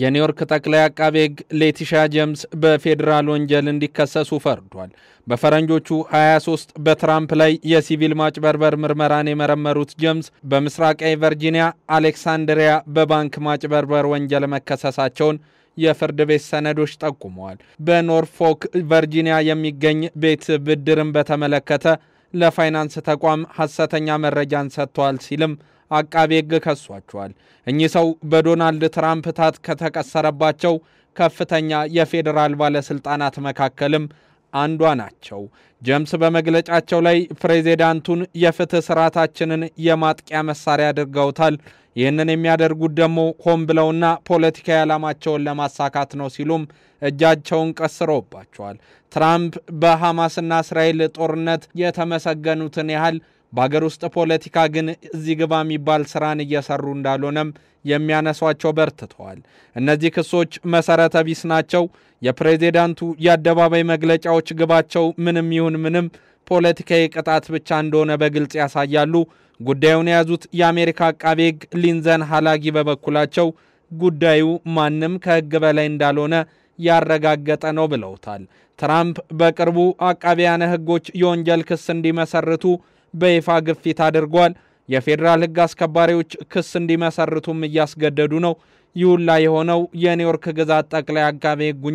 የኒውዮርክ ጠቅላይ አቃቤ ሕግ ሌቲሻ ጄምስ በፌደራል ወንጀል እንዲከሰሱ ፈርዷል። በፈረንጆቹ 23 በትራምፕ ላይ የሲቪል ማጭበርበር ምርመራን የመረመሩት ጄምስ በምስራቃዊ ቨርጂኒያ አሌክሳንድሪያ በባንክ ማጭበርበር ወንጀል መከሰሳቸውን የፍርድ ቤት ሰነዶች ጠቁመዋል። በኖርፎክ ቨርጂኒያ የሚገኝ ቤት ብድርን በተመለከተ ለፋይናንስ ተቋም ሐሰተኛ መረጃን ሰጥተዋል ሲልም አቃቤ ሕግ ከሷቸዋል። እኚህ ሰው በዶናልድ ትራምፕ ታት ከተቀሰረባቸው ከፍተኛ የፌደራል ባለስልጣናት መካከልም አንዷ ናቸው። ጄምስ በመግለጫቸው ላይ ፕሬዚዳንቱን የፍትህ ስርዓታችንን የማጥቂያ መሳሪያ አድርገውታል፣ ይህንን የሚያደርጉት ደግሞ ሆን ብለውና ፖለቲካዊ ዓላማቸውን ለማሳካት ነው ሲሉም እጃቸውን ቀስረውባቸዋል። ትራምፕ በሐማስና እስራኤል ጦርነት የተመሰገኑትን ያህል በአገር ውስጥ ፖለቲካ ግን እዚህ ግባ የሚባል ስራን እየሰሩ እንዳልሆነም የሚያነሷቸው በርትተዋል። እነዚህ ክሶች መሰረተ ቢስ ናቸው። የፕሬዚዳንቱ የአደባባይ መግለጫዎች ግባቸው ምንም ይሁን ምንም ፖለቲካዊ ቅጣት ብቻ እንደሆነ በግልጽ ያሳያሉ። ጉዳዩን የያዙት የአሜሪካ አቃቤ ሕግ ሊንዘን ሃላጊ በበኩላቸው ጉዳዩ ማንም ከሕግ በላይ እንዳልሆነ ያረጋገጠ ነው ብለውታል። ትራምፕ በቅርቡ አቃቢያነ ሕጎች የወንጀል ክስ እንዲመሰርቱ በይፋ ግፊት አድርጓል። የፌደራል ሕግ አስከባሪዎች ክስ እንዲመሰርቱም እያስገደዱ ነው። ይሁላ የሆነው የኒውዮርክ ግዛት ጠቅላይ አቃቤ ሕግ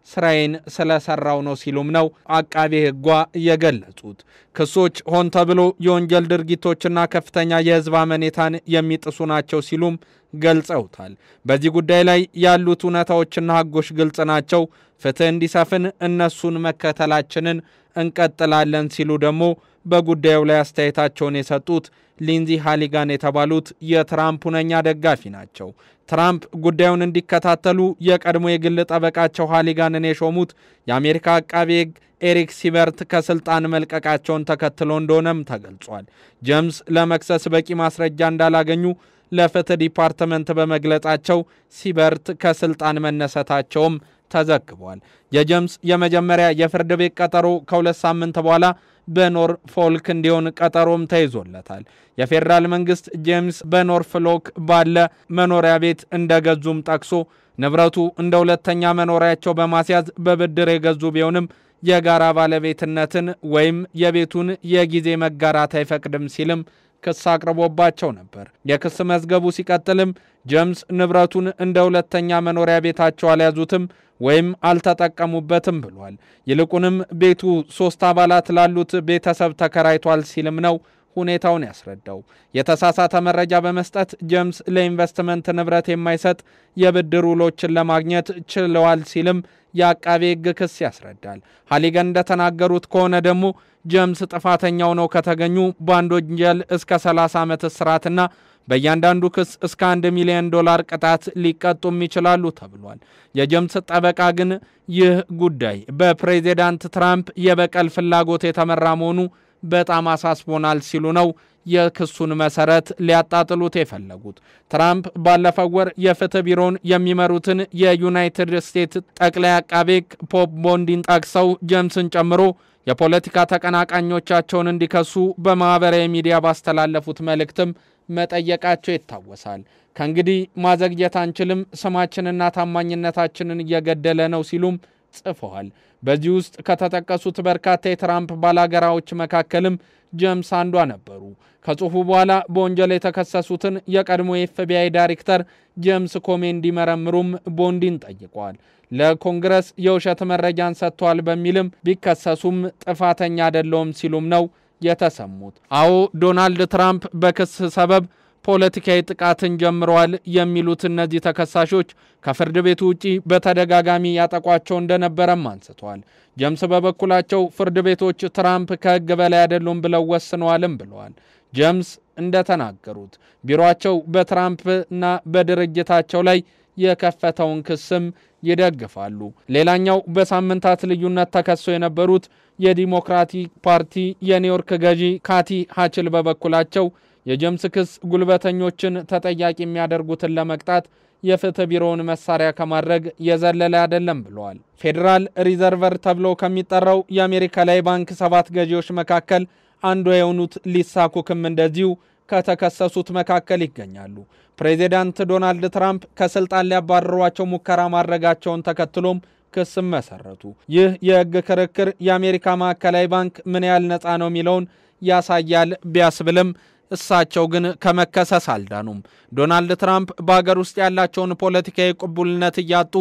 ስራዬን ስለሰራው ነው ሲሉም ነው አቃቤ ሕጓ የገለጹት። ክሶች ሆን ተብሎ የወንጀል ድርጊቶችና ከፍተኛ የሕዝብ አመኔታን የሚጥሱ ናቸው ሲሉም ገልጸውታል። በዚህ ጉዳይ ላይ ያሉት እውነታዎችና ሕጎች ግልጽ ናቸው። ፍትህ እንዲሰፍን እነሱን መከተላችንን እንቀጥላለን ሲሉ ደግሞ በጉዳዩ ላይ አስተያየታቸውን የሰጡት ሊንዚ ሃሊጋን የተባሉት የትራምፕ ሁነኛ ደጋፊ ናቸው። ትራምፕ ጉዳዩን እንዲከታተሉ የቀድሞ የግል ጠበቃቸው ሃሊጋንን የሾሙት የአሜሪካ አቃቤ ሕግ ኤሪክ ሲበርት ከስልጣን መልቀቃቸውን ተከትሎ እንደሆነም ተገልጿል። ጄምስ ለመክሰስ በቂ ማስረጃ እንዳላገኙ ለፍትህ ዲፓርትመንት በመግለጻቸው ሲበርት ከስልጣን መነሳታቸውም ተዘግቧል። የጄምስ የመጀመሪያ የፍርድ ቤት ቀጠሮ ከ2 ሳምንት በኋላ በኖርፎልክ እንዲሆን ቀጠሮም ተይዞለታል። የፌደራል መንግስት ጄምስ በኖርፎልክ ባለ መኖሪያ ቤት እንደገዙም ጠቅሶ ንብረቱ እንደ ሁለተኛ መኖሪያቸው በማስያዝ በብድር የገዙ ቢሆንም የጋራ ባለቤትነትን ወይም የቤቱን የጊዜ መጋራት አይፈቅድም ሲልም ክስ አቅርቦባቸው ነበር። የክስ መዝገቡ ሲቀጥልም ጄምስ ንብረቱን እንደ ሁለተኛ መኖሪያ ቤታቸው አልያዙትም ወይም አልተጠቀሙበትም ብሏል። ይልቁንም ቤቱ 3 አባላት ላሉት ቤተሰብ ተከራይቷል ሲልም ነው ሁኔታውን ያስረዳው። የተሳሳተ መረጃ በመስጠት ጄምስ ለኢንቨስትመንት ንብረት የማይሰጥ የብድር ውሎችን ለማግኘት ችለዋል ሲልም የአቃቤ ሕግ ክስ ያስረዳል። ሃሊገን እንደተናገሩት ከሆነ ደግሞ ጄምስ ጥፋተኛው ነው ከተገኙ በአንድ ወንጀል እስከ 30 ዓመት እስራትና በእያንዳንዱ ክስ እስከ $1 ሚሊዮን ቅጣት ሊቀጡም ይችላሉ ተብሏል። የጄምስ ጠበቃ ግን ይህ ጉዳይ በፕሬዚዳንት ትራምፕ የበቀል ፍላጎት የተመራ መሆኑ በጣም አሳስቦናል ሲሉ ነው የክሱን መሰረት ሊያጣጥሉት የፈለጉት። ትራምፕ ባለፈው ወር የፍትህ ቢሮን የሚመሩትን የዩናይትድ ስቴትስ ጠቅላይ አቃቤ ሕግ ፖፕ ቦንዲን ጠቅሰው ጄምስን ጨምሮ የፖለቲካ ተቀናቃኞቻቸውን እንዲከሱ በማህበራዊ ሚዲያ ባስተላለፉት መልእክትም መጠየቃቸው ይታወሳል። ከእንግዲህ ማዘግየት አንችልም፣ ስማችንና ታማኝነታችንን እየገደለ ነው ሲሉም ጽፈዋል። በዚህ ውስጥ ከተጠቀሱት በርካታ የትራምፕ ባላገራዎች መካከልም ጄምስ አንዷ ነበሩ። ከጽሁፉ በኋላ በወንጀል የተከሰሱትን የቀድሞ የኤፍቢአይ ዳይሬክተር ጄምስ ኮሜ እንዲመረምሩም ቦንዲን ጠይቀዋል። ለኮንግረስ የውሸት መረጃን ሰጥተዋል በሚልም ቢከሰሱም ጥፋተኛ አይደለም ሲሉም ነው የተሰሙት። አዎ ዶናልድ ትራምፕ በክስ ሰበብ ፖለቲካዊ ጥቃትን ጀምረዋል የሚሉት እነዚህ ተከሳሾች ከፍርድ ቤቱ ውጪ በተደጋጋሚ ያጠቋቸው እንደነበረም አንስተዋል። ጄምስ በበኩላቸው ፍርድ ቤቶች ትራምፕ ከሕግ በላይ አይደሉም ብለው ወስነዋልም ብለዋል። ጄምስ እንደተናገሩት ቢሮአቸው በትራምፕና በድርጅታቸው ላይ የከፈተውን ክስም ይደግፋሉ። ሌላኛው በሳምንታት ልዩነት ተከሰው የነበሩት የዲሞክራቲክ ፓርቲ የኒውዮርክ ገዢ ካቲ ሃችል በበኩላቸው የጄምስ ክስ ጉልበተኞችን ተጠያቂ የሚያደርጉትን ለመቅጣት የፍትህ ቢሮውን መሳሪያ ከማድረግ የዘለለ አይደለም ብለዋል። ፌደራል ሪዘርቨር ተብሎ ከሚጠራው የአሜሪካ ላይ ባንክ 7 ገዢዎች መካከል አንዱ የሆኑት ሊሳ ኩክም እንደዚሁ ከተከሰሱት መካከል ይገኛሉ። ፕሬዚዳንት ዶናልድ ትራምፕ ከስልጣን ሊያባረሯቸው ሙከራ ማድረጋቸውን ተከትሎም ክስ መሰረቱ። ይህ የሕግ ክርክር የአሜሪካ ማዕከላዊ ባንክ ምን ያህል ነፃ ነው የሚለውን ያሳያል ቢያስብልም እሳቸው ግን ከመከሰስ አልዳኑም። ዶናልድ ትራምፕ በአገር ውስጥ ያላቸውን ፖለቲካዊ ቅቡልነት እያጡ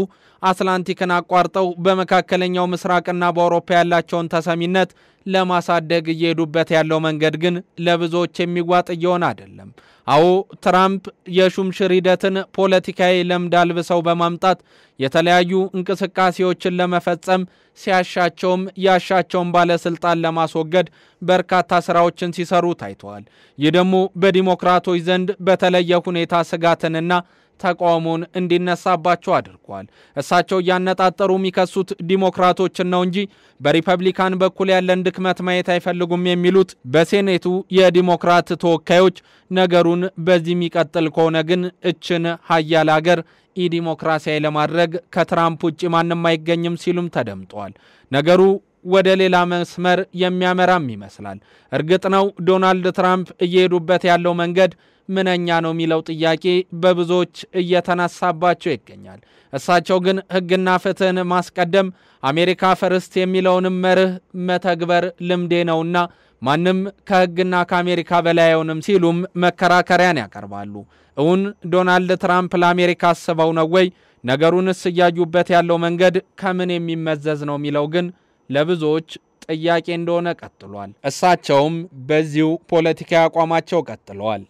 አትላንቲክን አቋርጠው በመካከለኛው ምስራቅና በአውሮፓ ያላቸውን ተሰሚነት ለማሳደግ እየሄዱበት ያለው መንገድ ግን ለብዙዎች የሚዋጥ እየሆነ አይደለም። አዎ ትራምፕ የሹምሽር ሂደትን ፖለቲካዊ ለምድ አልብሰው በማምጣት የተለያዩ እንቅስቃሴዎችን ለመፈጸም ሲያሻቸውም ያሻቸውን ባለስልጣን ለማስወገድ በርካታ ስራዎችን ሲሰሩ ታይተዋል። ይህ ደግሞ በዲሞክራቶች ዘንድ በተለየ ሁኔታ ስጋትንና ተቃውሞን እንዲነሳባቸው አድርጓል። እሳቸው ያነጣጠሩ የሚከሱት ዲሞክራቶችን ነው እንጂ በሪፐብሊካን በኩል ያለን ድክመት ማየት አይፈልጉም የሚሉት በሴኔቱ የዲሞክራት ተወካዮች ነገሩን በዚህ የሚቀጥል ከሆነ ግን እችን ሀያል ሀገር ኢዲሞክራሲያዊ ለማድረግ ከትራምፕ ውጪ ማንም አይገኝም ሲሉም ተደምጧል። ነገሩ ወደ ሌላ መስመር የሚያመራም ይመስላል። እርግጥ ነው ዶናልድ ትራምፕ እየሄዱበት ያለው መንገድ ምንኛ ነው የሚለው ጥያቄ በብዙዎች እየተነሳባቸው ይገኛል። እሳቸው ግን ሕግና ፍትህን ማስቀደም አሜሪካ ፈርስት የሚለውንም መርህ መተግበር ልምዴ ነውና ማንም ከሕግና ከአሜሪካ በላይ አይሆንም ሲሉም መከራከሪያን ያቀርባሉ። እውን ዶናልድ ትራምፕ ለአሜሪካ አስበው ነው ወይ? ነገሩንስ እያዩበት ያለው መንገድ ከምን የሚመዘዝ ነው የሚለው ግን ለብዙዎች ጥያቄ እንደሆነ ቀጥሏል። እሳቸውም በዚሁ ፖለቲካዊ አቋማቸው ቀጥለዋል።